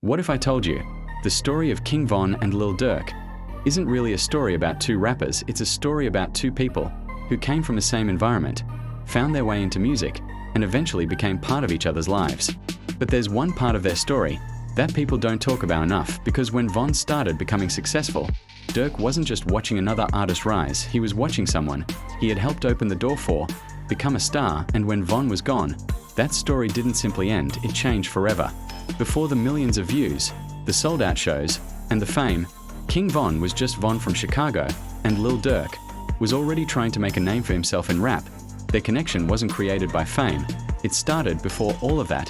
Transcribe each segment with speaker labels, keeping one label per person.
Speaker 1: What if I told you the story of King Von and Lil Durk isn't really a story about two rappers, it's a story about two people who came from the same environment, found their way into music, and eventually became part of each other's lives. But there's one part of their story that people don't talk about enough, because when Von started becoming successful, Durk wasn't just watching another artist rise, he was watching someone he had helped open the door for, become a star, and when Von was gone, that story didn't simply end, it changed forever. Before the millions of views, the sold-out shows, and the fame, King Von was just Von from Chicago, and Lil Durk was already trying to make a name for himself in rap. Their connection wasn't created by fame, it started before all of that.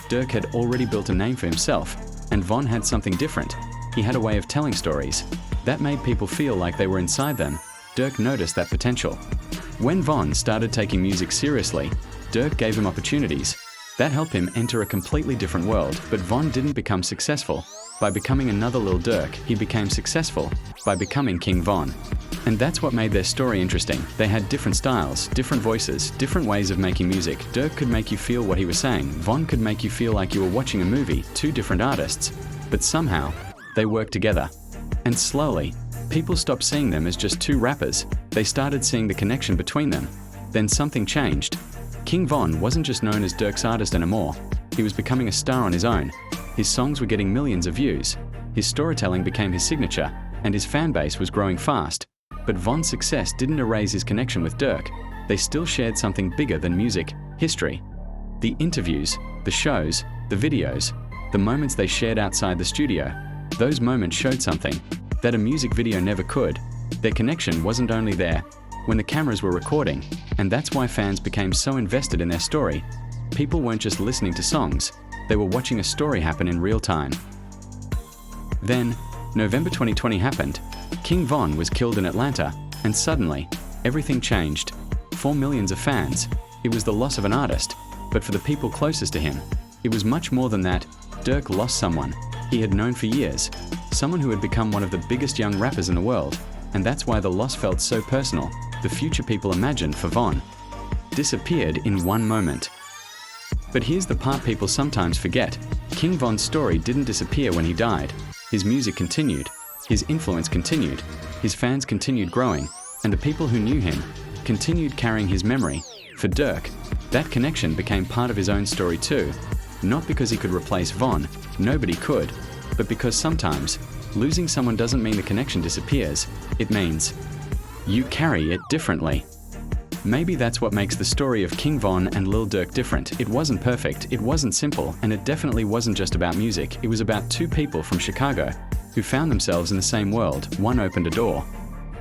Speaker 1: Durk had already built a name for himself, and Von had something different. He had a way of telling stories that made people feel like they were inside them. Durk noticed that potential. When Von started taking music seriously, Durk gave him opportunities that helped him enter a completely different world. But Von didn't become successful by becoming another Lil Durk, he became successful by becoming King Von. And that's what made their story interesting. They had different styles, different voices, different ways of making music. Durk could make you feel what he was saying, Von could make you feel like you were watching a movie, two different artists. But somehow, they worked together. And slowly, people stopped seeing them as just two rappers, they started seeing the connection between them. Then something changed. King Von wasn't just known as Durk's artist anymore, he was becoming a star on his own. His songs were getting millions of views, his storytelling became his signature, and his fan base was growing fast. But Von's success didn't erase his connection with Durk. They still shared something bigger than music, history. The interviews, the shows, the videos, the moments they shared outside the studio, those moments showed something that a music video never could. Their connection wasn't only there when the cameras were recording, and that's why fans became so invested in their story. People weren't just listening to songs, they were watching a story happen in real time. Then, November 2020 happened. King Von was killed in Atlanta, and suddenly, everything changed. For millions of fans, it was the loss of an artist, but for the people closest to him, it was much more than that. Durk lost someone he had known for years, someone who had become one of the biggest young rappers in the world, and that's why the loss felt so personal. The future people imagined for Von disappeared in one moment. But here's the part people sometimes forget. King Von's story didn't disappear when he died. His music continued, his influence continued, his fans continued growing, and the people who knew him continued carrying his memory. For Durk, that connection became part of his own story too. Not because he could replace Von, nobody could, but because sometimes losing someone doesn't mean the connection disappears, it means you carry it differently. Maybe that's what makes the story of King Von and Lil Durk different. It wasn't perfect, it wasn't simple, and it definitely wasn't just about music. It was about two people from Chicago who found themselves in the same world. One opened a door,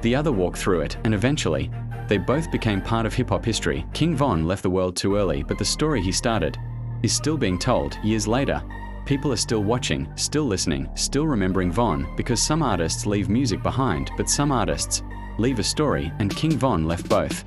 Speaker 1: the other walked through it, and eventually, they both became part of hip-hop history. King Von left the world too early, but the story he started is still being told years later. People are still watching, still listening, still remembering Von, because some artists leave music behind, but some artists leave a story, and King Von left both.